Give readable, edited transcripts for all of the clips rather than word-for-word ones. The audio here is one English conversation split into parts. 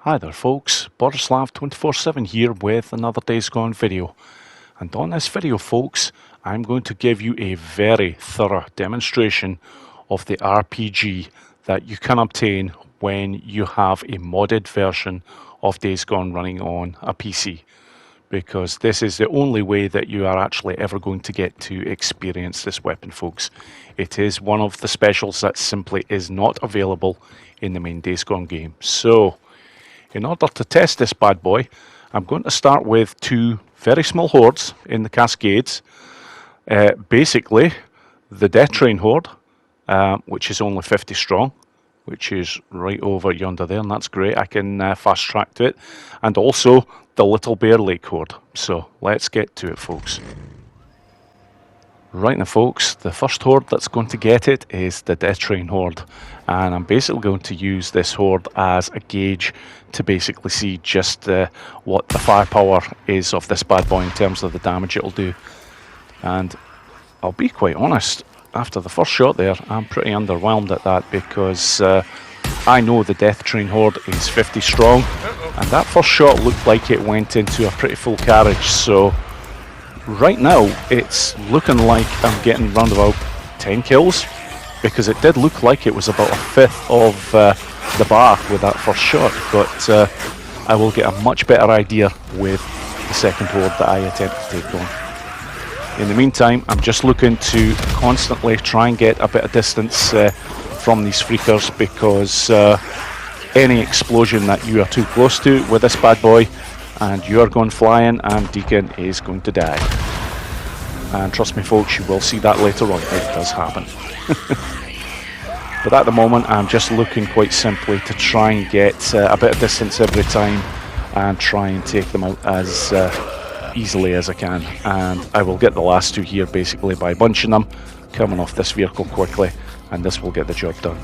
Hi there folks, Borislav247 here with another Days Gone video. And on this video folks, I'm going to give you a very thorough demonstration of the RPG that you can obtain when you have a modded version of Days Gone running on a PC. Because this is the only way that you are actually ever going to get to experience this weapon folks. It is one of the specials that simply is not available in the main Days Gone game. So, in order to test this bad boy, I'm going to start with two very small hordes in the Cascades. Basically, the Death Train Horde, which is only 50 strong, which is right over yonder there, and that's great. I can fast track to it. And also the Little Bear Lake Horde. So let's get to it, folks. Right now, folks, the first horde that's going to get it is the Death Train Horde. And I'm basically going to use this horde as a gauge to basically see just what the firepower is of this bad boy in terms of the damage it'll do. And I'll be quite honest, after the first shot there, I'm pretty underwhelmed at that because I know the Death Train Horde is 50 strong. And that first shot looked like it went into a pretty full carriage. So right now, it's looking like I'm getting round about 10 kills, because it did look like it was about a fifth of the bar with that first shot, but I will get a much better idea with the second horde that I attempt to take on. In the meantime, I'm just looking to constantly try and get a bit of distance from these freakers, because any explosion that you are too close to with this bad boy, and you are going flying, and Deacon is going to die. And trust me folks, you will see that later on. It does happen. But at the moment, I'm just looking quite simply to try and get a bit of distance every time and try and take them out as easily as I can. And I will get the last two here basically by bunching them, coming off this vehicle quickly, and this will get the job done.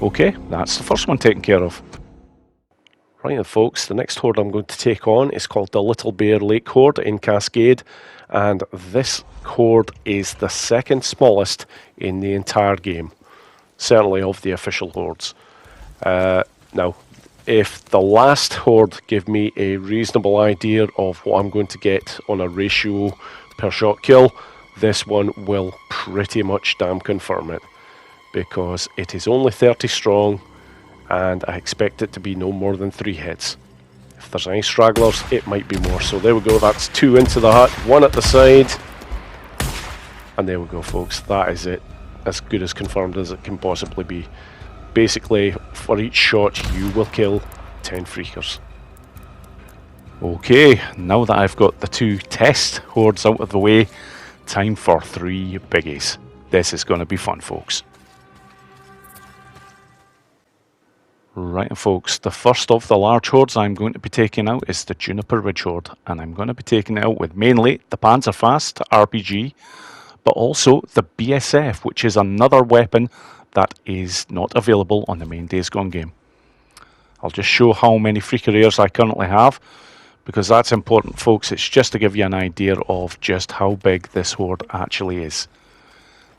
Okay, that's the first one taken care of. Right then folks, the next horde I'm going to take on is called the Little Bear Lake Horde in Cascade, and this horde is the second smallest in the entire game, certainly of the official hordes. Now, if the last horde gave me a reasonable idea of what I'm going to get on a ratio per shot kill, this one will pretty much damn confirm it, because it is only 30 strong, and I expect it to be no more than 3 hits. If there's any stragglers, it might be more. So there we go, that's 2 into the hut, 1 at the side. And there we go folks, that is it. As good as confirmed as it can possibly be. Basically, for each shot you will kill 10 freakers. Okay, now that I've got the 2 test hordes out of the way, time for 3 biggies. This is going to be fun folks. Right folks, the first of the large hordes I'm going to be taking out is the Juniper Ridge Horde, and I'm going to be taking it out with mainly the Panzerfaust RPG, but also the BSF, which is another weapon that is not available on the main Days Gone game. I'll just show how many freaker airs I currently have, because that's important folks. It's just to give you an idea of just how big this horde actually is.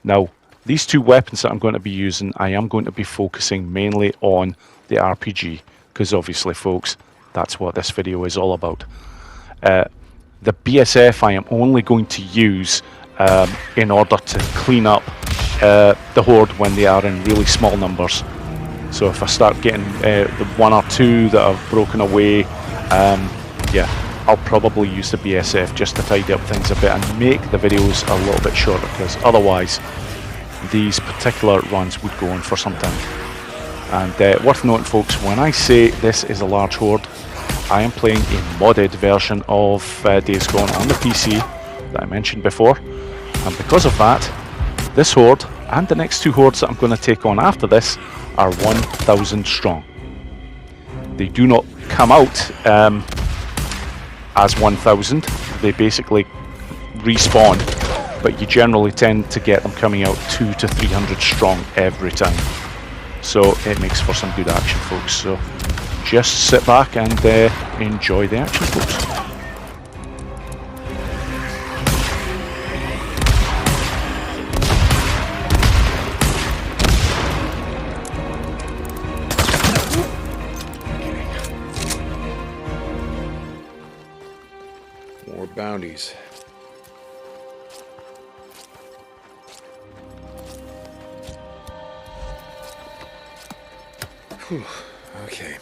Now, these 2 weapons that I'm going to be using, I am going to be focusing mainly on the RPG, because obviously folks, that's what this video is all about. The BSF I am only going to use in order to clean up the horde when they are in really small numbers. So if I start getting the 1 or 2 that have broken away, yeah, I'll probably use the BSF just to tidy up things a bit and make the videos a little bit shorter, because otherwise these particular runs would go on for some time. And worth noting folks, when I say this is a large horde, I am playing a modded version of Days Gone on the PC that I mentioned before, and because of that, this horde and the next 2 hordes that I'm going to take on after this are 1,000 strong. They do not come out as 1,000, they basically respawn, but you generally tend to get them coming out 200 to 300 strong every time. So it makes for some good action folks, so just sit back and enjoy the action folks. bounties. Whew. Okay.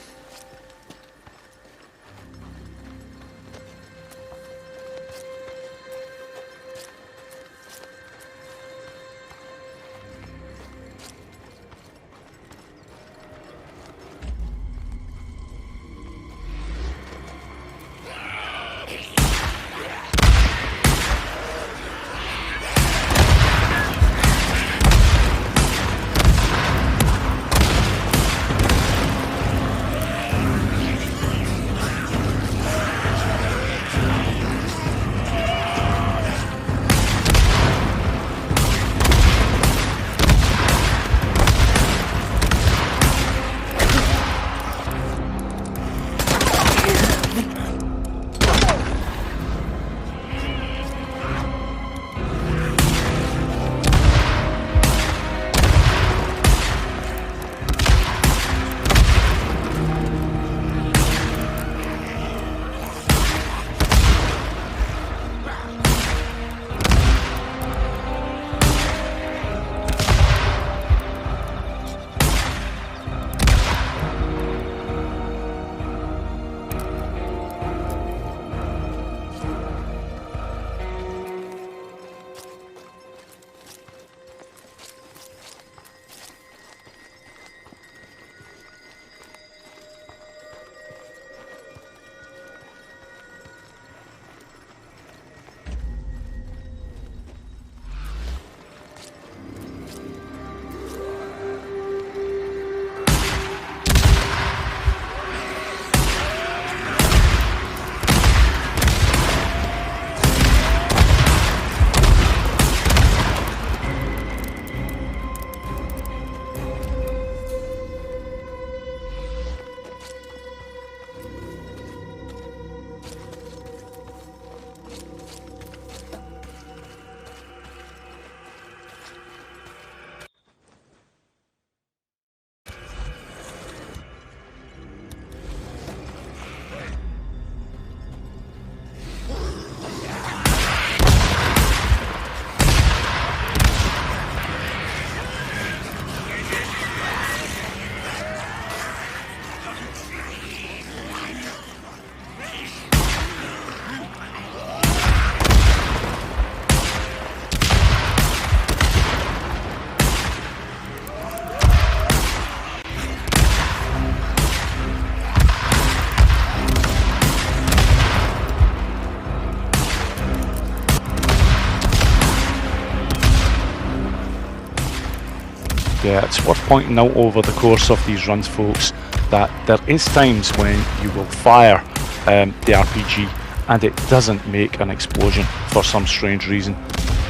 Yeah, it's worth pointing out over the course of these runs, folks, that there is times when you will fire the RPG and it doesn't make an explosion for some strange reason.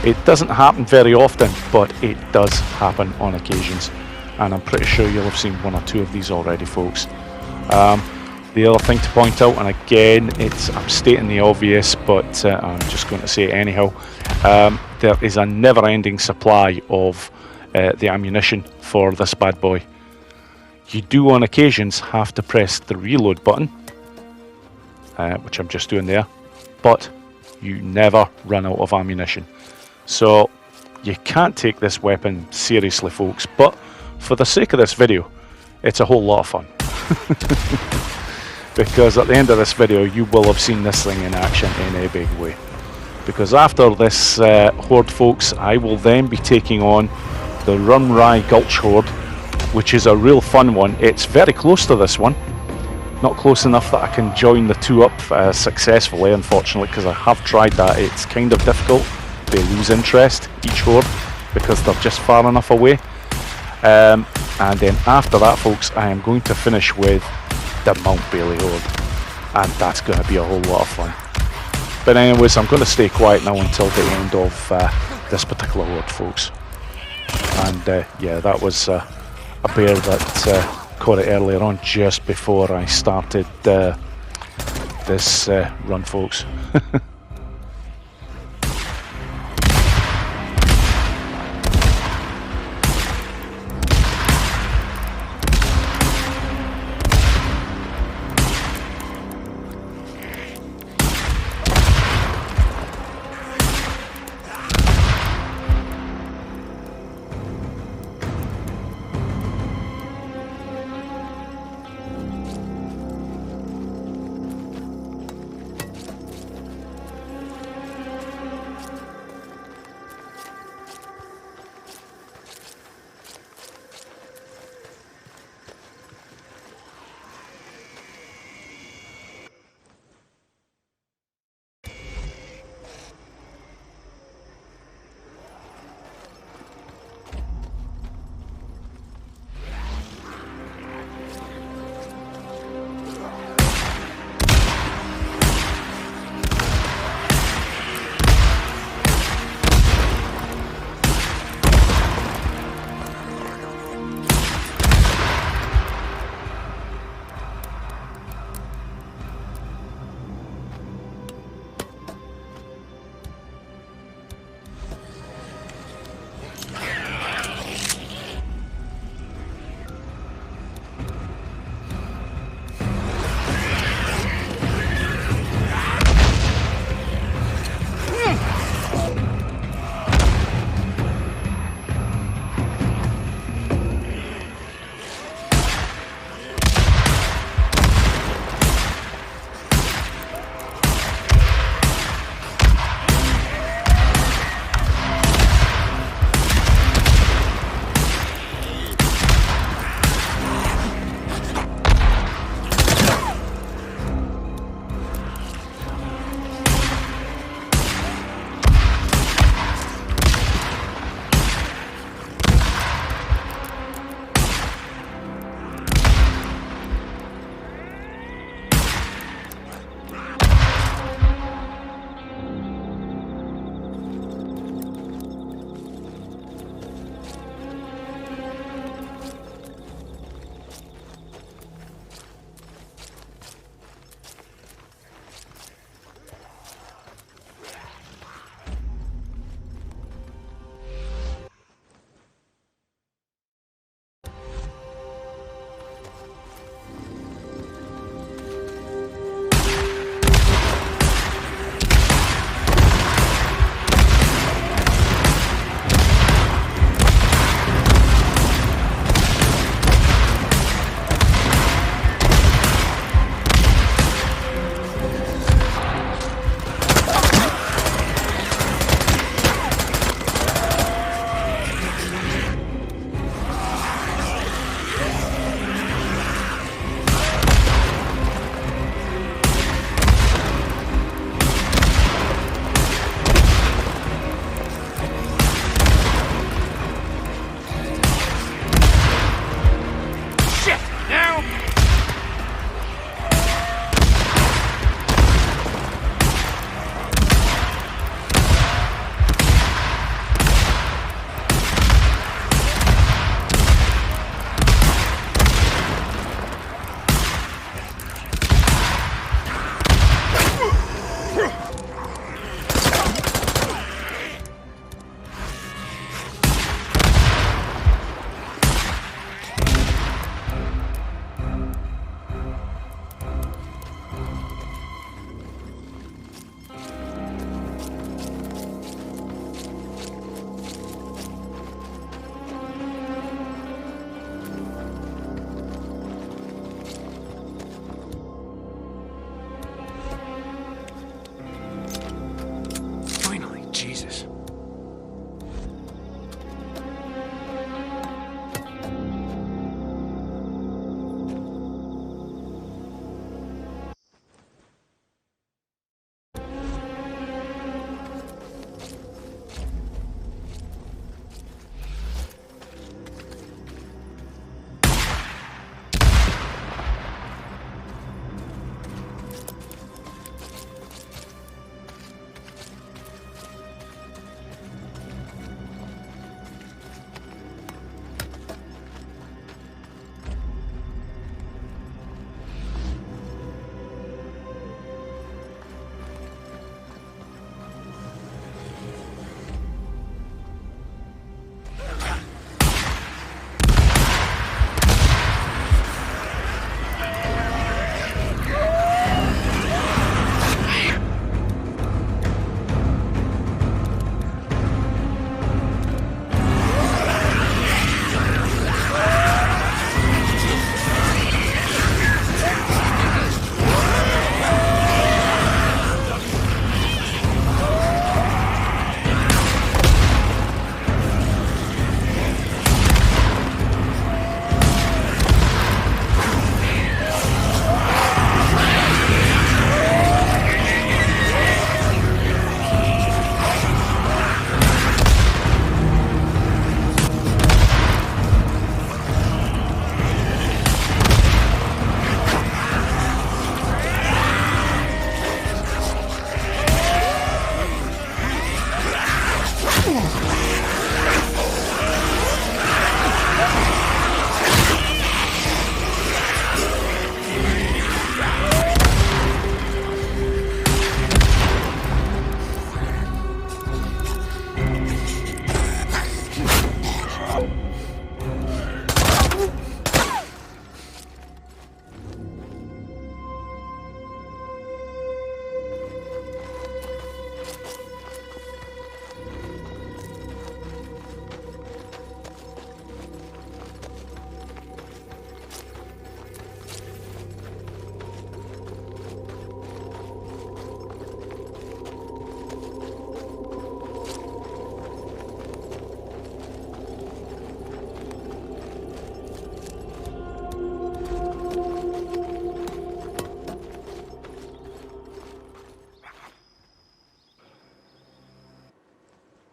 It doesn't happen very often, but it does happen on occasions, and I'm pretty sure you'll have seen one or two of these already, folks. The other thing to point out, and again, I'm stating the obvious, but I'm just going to say it anyhow, there is a never-ending supply of the ammunition for this bad boy. You do on occasions have to press the reload button, which I'm just doing there, but you never run out of ammunition. So you can't take this weapon seriously, folks, but for the sake of this video, it's a whole lot of fun. Because at the end of this video, you will have seen this thing in action in a big way. Because after this Horde, folks, I will then be taking on the Gulch Horde, which is a real fun one. It's very close to this one. Not close enough that I can join the two up successfully, unfortunately, because I have tried that. It's kind of difficult. They lose interest, each Horde, because they're just far enough away. And then after that, folks, I am going to finish with the Mount Bailey Horde, and that's going to be a whole lot of fun. But anyways, I'm going to stay quiet now until the end of this particular Horde, folks. And yeah, that was a bear that caught it earlier on, just before I started this run, folks.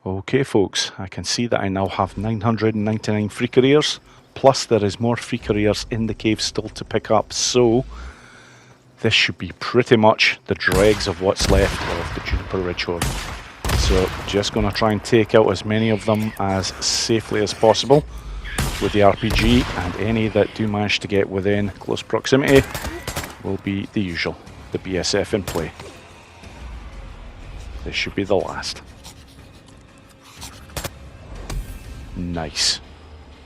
Okay folks, I can see that I now have 999 free careers, plus there is more free careers in the cave still to pick up, so this should be pretty much the dregs of what's left of the Juniper Ridge Horde. So just going to try and take out as many of them as safely as possible with the RPG, and any that do manage to get within close proximity will be the usual, the BSF in play. This should be the last. Nice.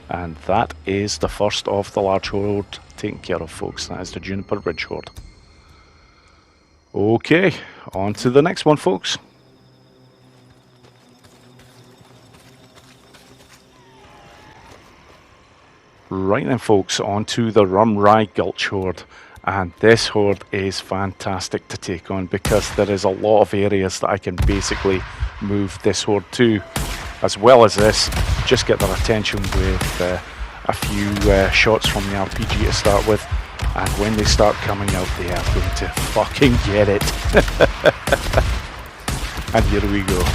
And that is the first of the large horde taken care of, folks. That is the Juniper Ridge Horde. Okay, on to the next one, folks. Right then, folks, on to the Rumrai Gulch Horde. And this horde is fantastic to take on because there is a lot of areas that I can basically move this horde to. As well as this, just get their attention with a few shots from the RPG to start with, and when they start coming out, they are going to fucking get it. And here we go.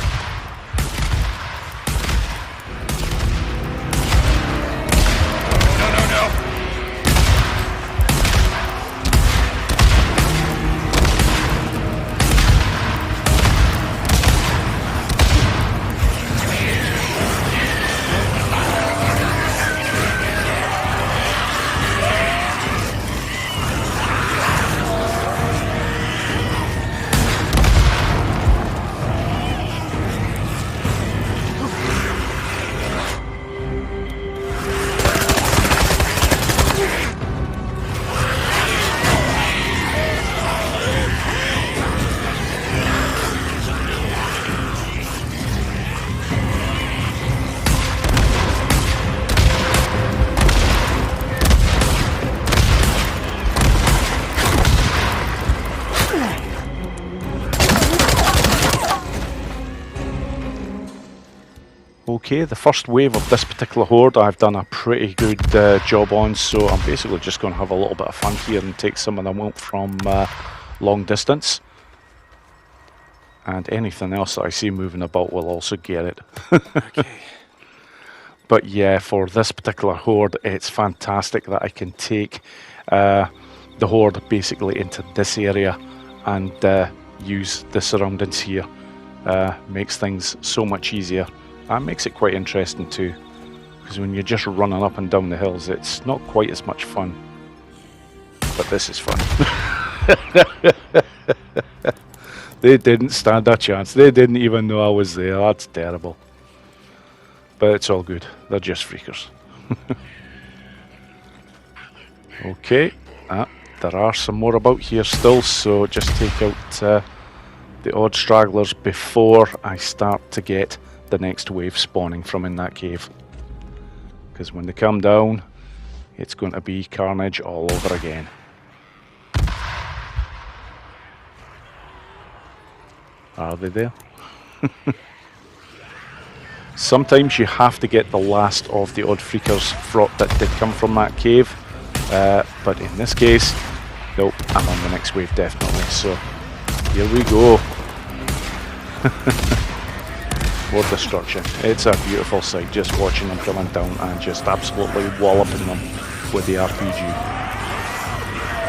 Okay, the first wave of this particular horde I've done a pretty good job on, so I'm basically just going to have a little bit of fun here and take some of them out from long distance. And anything else that I see moving about will also get it. Okay. But yeah, for this particular horde, it's fantastic that I can take the horde basically into this area and use the surroundings here. Makes things so much easier. And makes it quite interesting too, because when you're just running up and down the hills, it's not quite as much fun. But this is fun. They didn't stand a chance. They didn't even know I was there. That's terrible. But it's all good. They're just freakers. Okay. There are some more about here still, so just take out the odd stragglers before I start to get the next wave spawning from in that cave, because when they come down, it's going to be carnage all over again. Are they there? Sometimes you have to get the last of the odd freakers that did come from that cave, but in this case, nope, I'm on the next wave definitely, so here we go. More destruction. It's a beautiful sight just watching them coming down and just absolutely walloping them with the RPG.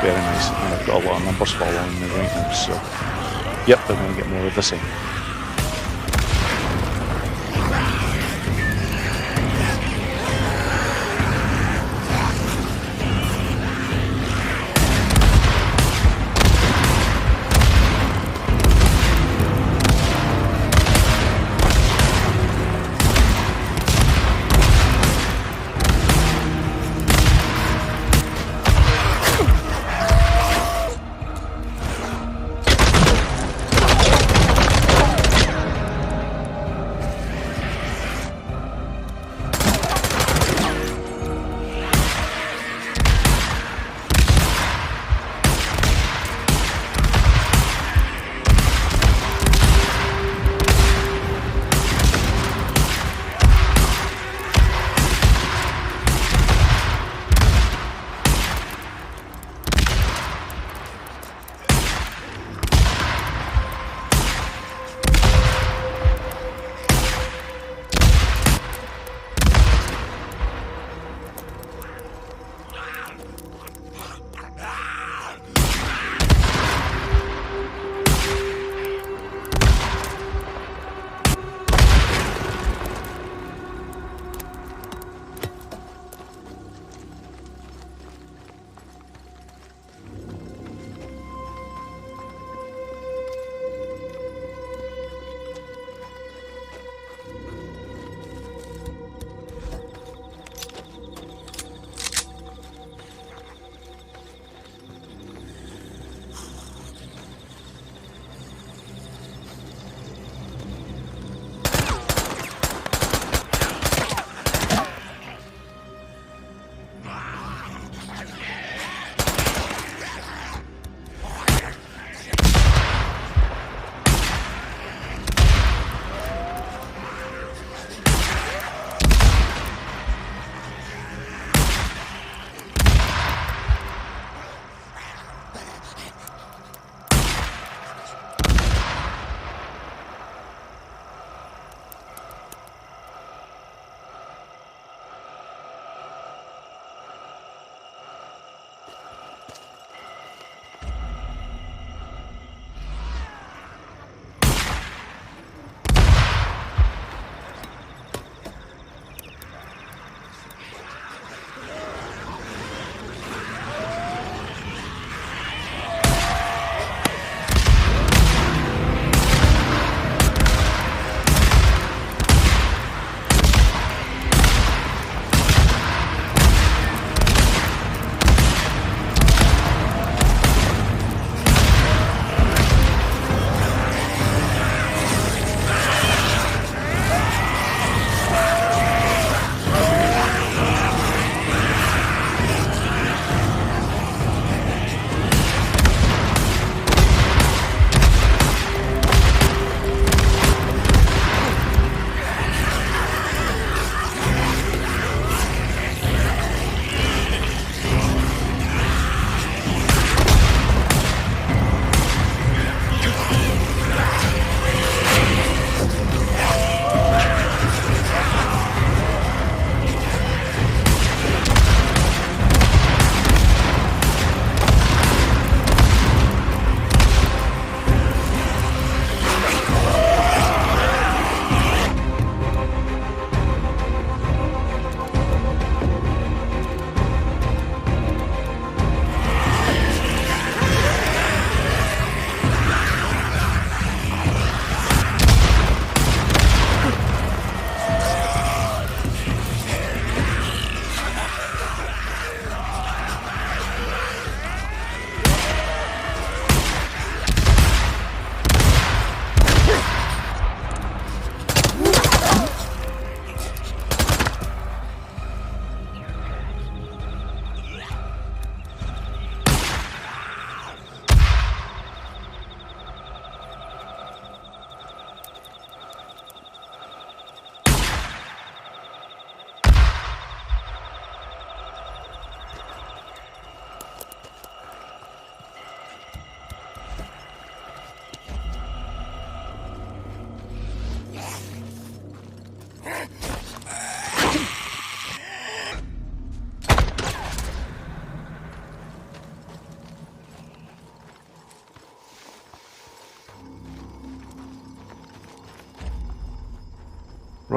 Very nice, and I've got a lot of numbers following me right now, so yep, they're going to get more of the same.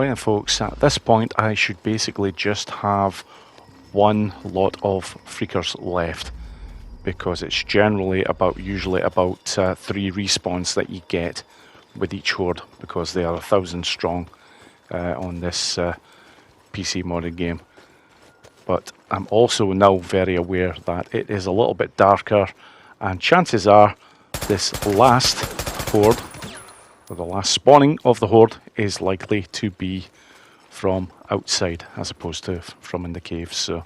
Right then folks, at this point I should basically just have one lot of freakers left, because it's generally usually about 3 respawns that you get with each horde, because they are 1,000 strong on this PC modded game. But I'm also now very aware that it is a little bit darker, and chances are this last horde, or the last spawning of the horde, is likely to be from outside as opposed to from in the caves. So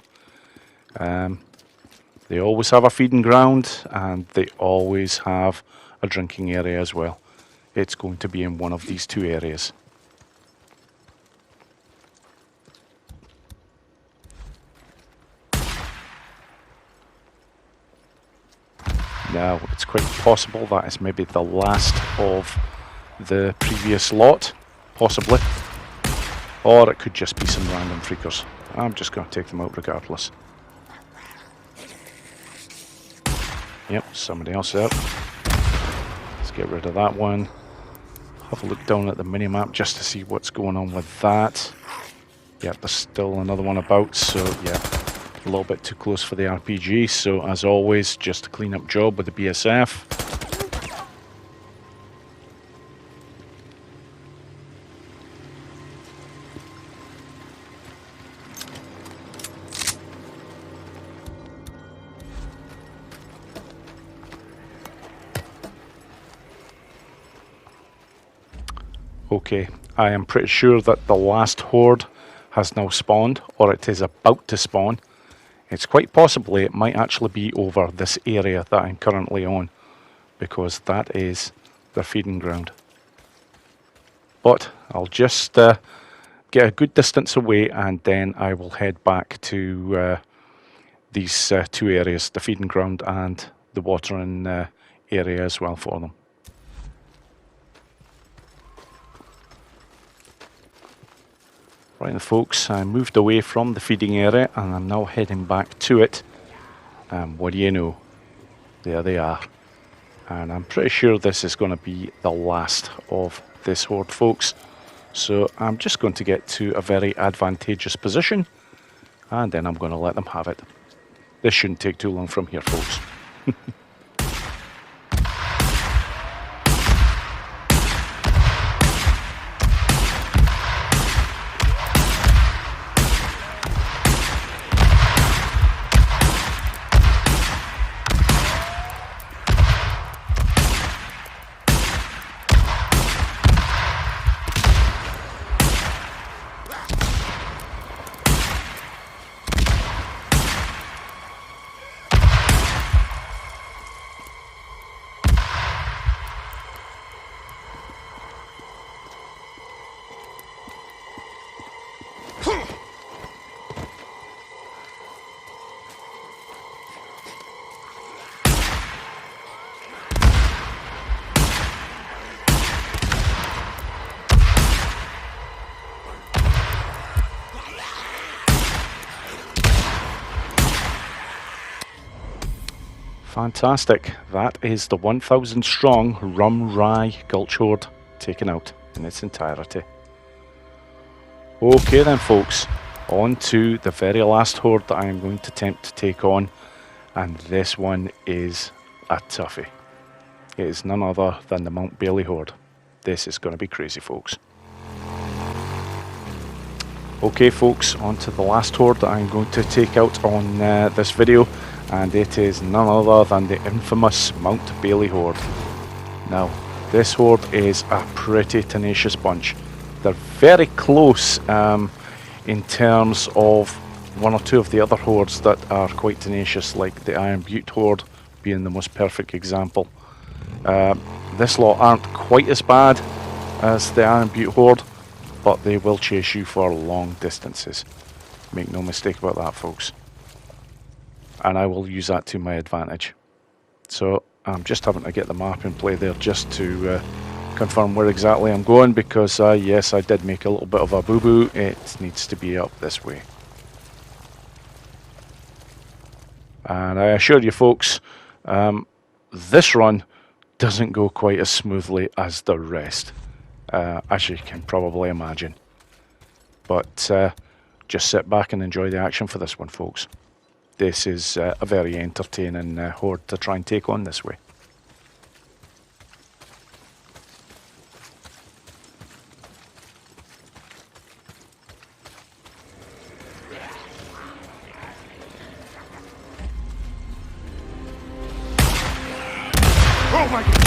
they always have a feeding ground, and they always have a drinking area as well. It's going to be in one of these 2 areas. Now, it's quite possible that is maybe the last of the previous lot, possibly. Or it could just be some random freakers. I'm just going to take them out regardless. Yep, somebody else out. Let's get rid of that one. Have a look down at the minimap just to see what's going on with that. Yep, there's still another one about, so yeah. A little bit too close for the RPG, so as always, just a clean up job with the BSF. Okay, I am pretty sure that the last horde has now spawned, or it is about to spawn. It's quite possibly it might actually be over this area that I'm currently on, because that is their feeding ground. But I'll just get a good distance away, and then I will head back to these 2 areas, the feeding ground and the watering area as well for them. Right then folks, I moved away from the feeding area and I'm now heading back to it. What do you know? There they are. And I'm pretty sure this is going to be the last of this horde, folks. So I'm just going to get to a very advantageous position, and then I'm going to let them have it. This shouldn't take too long from here, folks. Fantastic. That is the 1,000 strong Rum Rye Gulch Horde taken out in its entirety. Okay then folks, on to the very last horde that I am going to attempt to take on, and this one is a toughie. It is none other than the Mount Bailey Horde. This is going to be crazy, folks. Okay folks, on to the last horde that I'm going to take out on this video, and it is none other than the infamous Mount Bailey Horde. Now, this horde is a pretty tenacious bunch. They're very close in terms of 1 or 2 of the other hordes that are quite tenacious, like the Iron Butte Horde being the most perfect example. This lot aren't quite as bad as the Iron Butte Horde, but they will chase you for long distances. Make no mistake about that, folks. And I will use that to my advantage. So I'm just having to get the map in play there just to confirm where exactly I'm going, because yes, I did make a little bit of a boo-boo. It needs to be up this way. And I assure you folks, this run doesn't go quite as smoothly as the rest, as you can probably imagine. But just sit back and enjoy the action for this one, folks. This is a very entertaining horde to try and take on this way. Oh my God!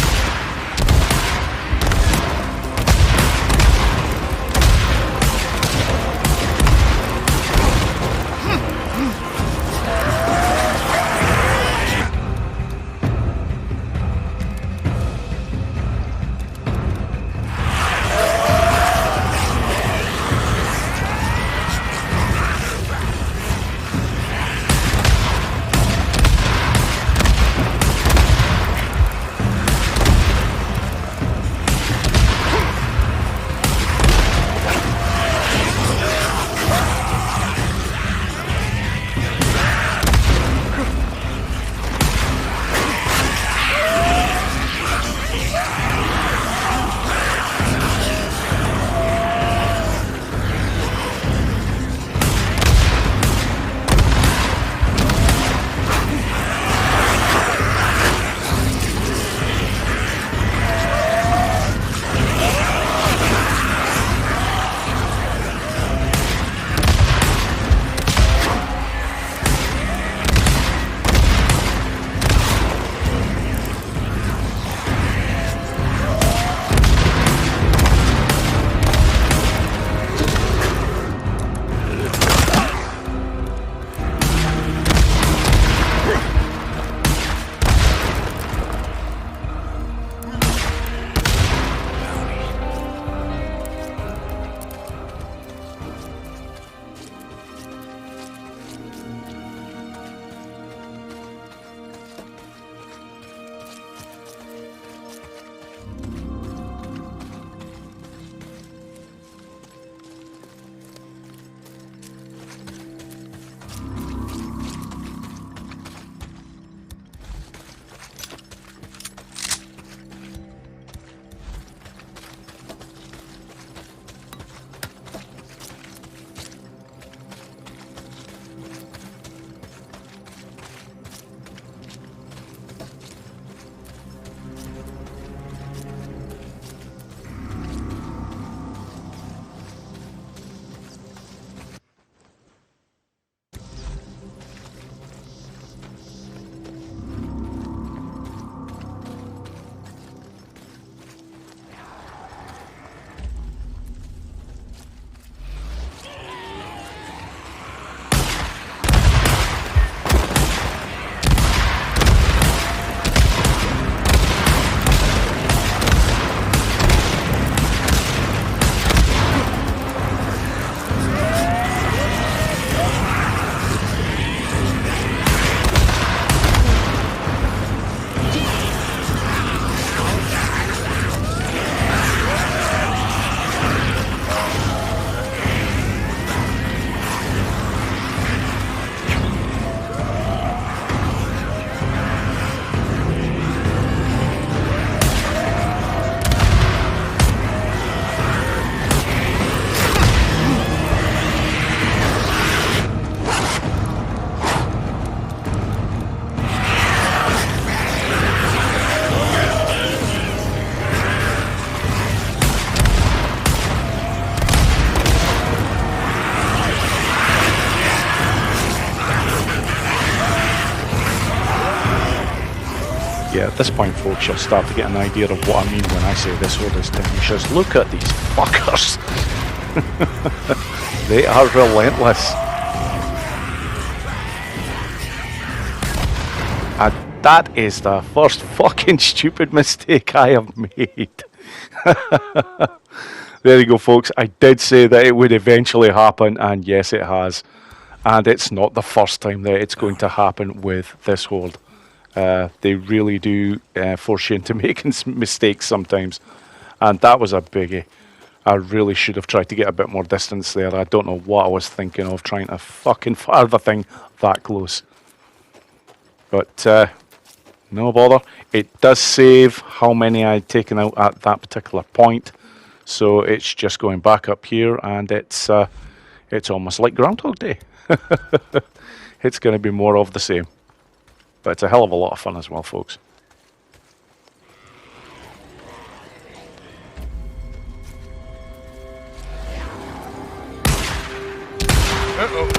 Yeah, at this point, folks, you'll start to get an idea of what I mean when I say this horde is tenacious. Look at these fuckers! They are relentless. And that is the first fucking stupid mistake I have made. There you go, folks. I did say that it would eventually happen, and yes, it has. And it's not the first time that it's going to happen with this horde. They really do force you into making mistakes sometimes. And that was a biggie. I really should have tried to get a bit more distance there. I don't know what I was thinking of, trying to fucking fire the thing that close. But no bother. It does save how many I'd taken out at that particular point. So it's just going back up here, and it's It's almost like Groundhog Day. It's going to be more of the same. But it's a hell of a lot of fun as well, folks. Uh-oh.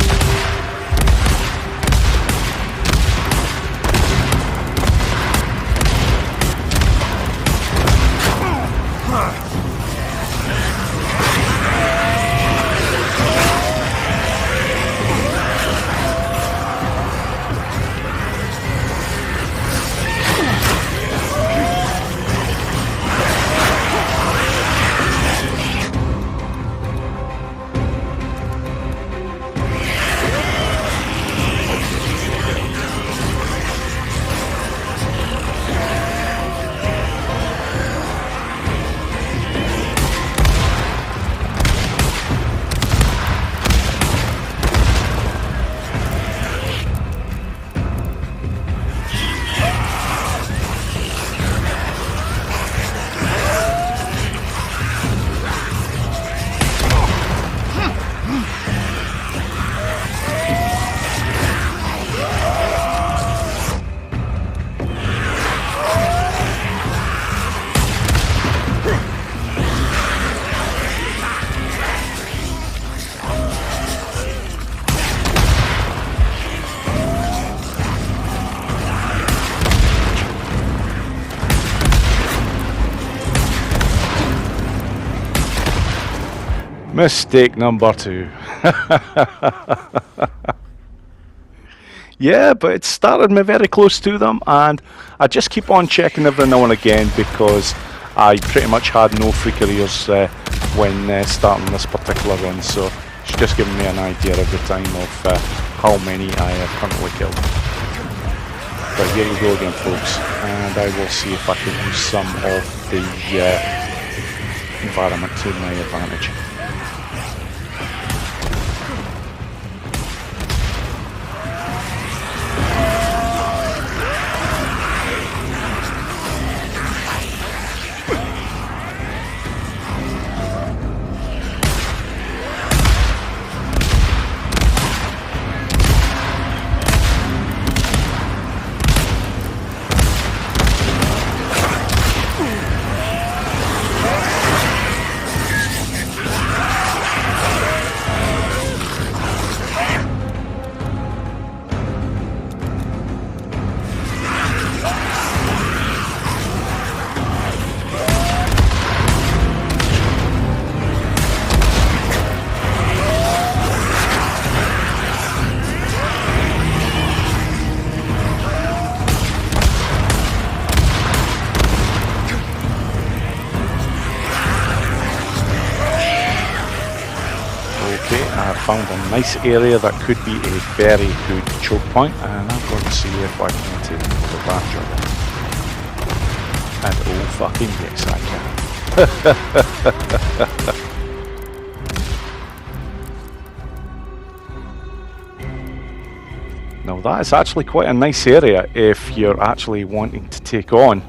Mistake number 2. Yeah, but it started me very close to them, and I just keep on checking every now and again because I pretty much had no free careers when starting this particular run, so it's just giving me an idea every time of how many I have currently killed. But here we go again, folks, and I will see if I can use some of the environment to my advantage. Found a nice area that could be a very good choke point, and I'm going to see if I can take the badger. And oh fucking yes I can. Now that is actually quite a nice area if you're actually wanting to take on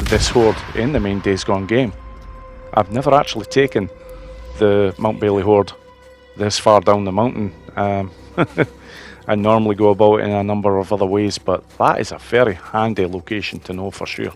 this horde in the main Days Gone game. I've never actually taken the Mount Bailey Horde this far down the mountain. I normally go about in a number of other ways, but that is a very handy location to know for sure.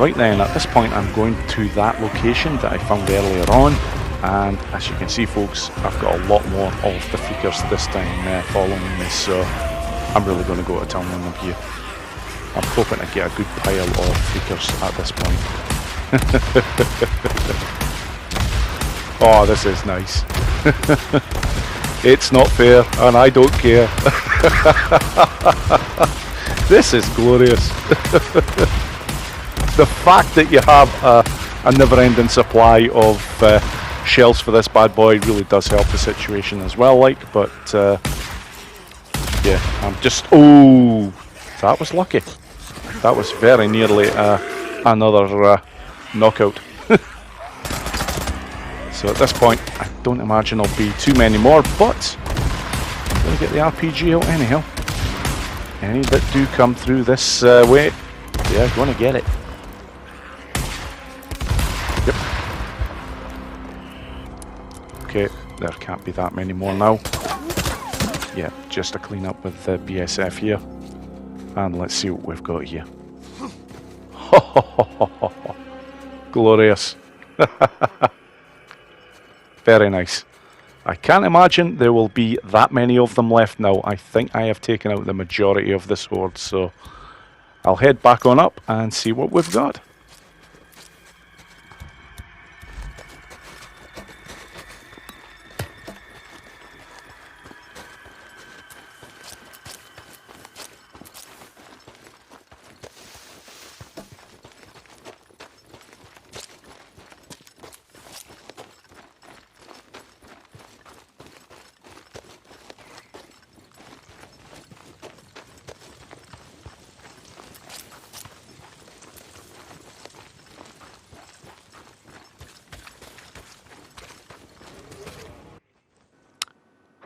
Right then, at this point I'm going to that location that I found earlier on, and as you can see folks, I've got a lot more of the freakers this time following me, so I'm really going to go to town on them here. I'm hoping to get a good pile of freakers at this point. Oh, this is nice. It's not fair, and I don't care. This is glorious. The fact that you have a never-ending supply of shells for this bad boy really does help the situation as well, like, but yeah, I'm just, oh, that was lucky. That was very nearly another knockout. So at this point, I don't imagine there'll be too many more, but I'm going to get the RPG out anyhow. Any that do come through this way, they're going to get it. Yep. Okay, there can't be that many more now. Yeah, just a clean up with the BSF here. And let's see what we've got here. Glorious. Very nice. I can't imagine there will be that many of them left now. I think I have taken out the majority of this horde, so I'll head back on up and see what we've got.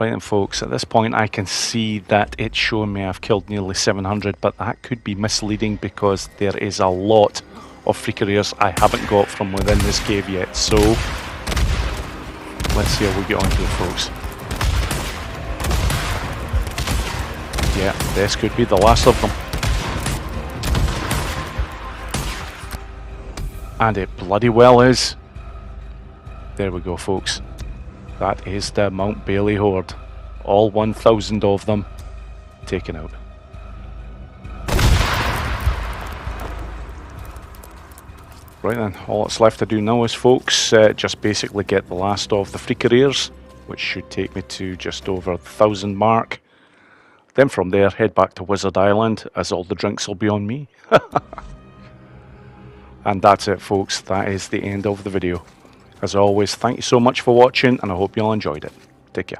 Right then folks, at this point I can see that it's showing me I've killed nearly 700, but that could be misleading because there is a lot of freaker ears I haven't got from within this cave yet, so let's see how we get on here folks. Yeah, this could be the last of them. And it bloody well is. There we go folks. That is the Mount Bailey Horde. All 1,000 of them taken out. Right then, all that's left to do now is folks, just basically get the last of the freaker ears, which should take me to just over the 1,000 mark. Then from there, head back to Wizard Island, as all the drinks will be on me. And that's it folks, that is the end of the video. As always, thank you so much for watching, and I hope you all enjoyed it. Take care.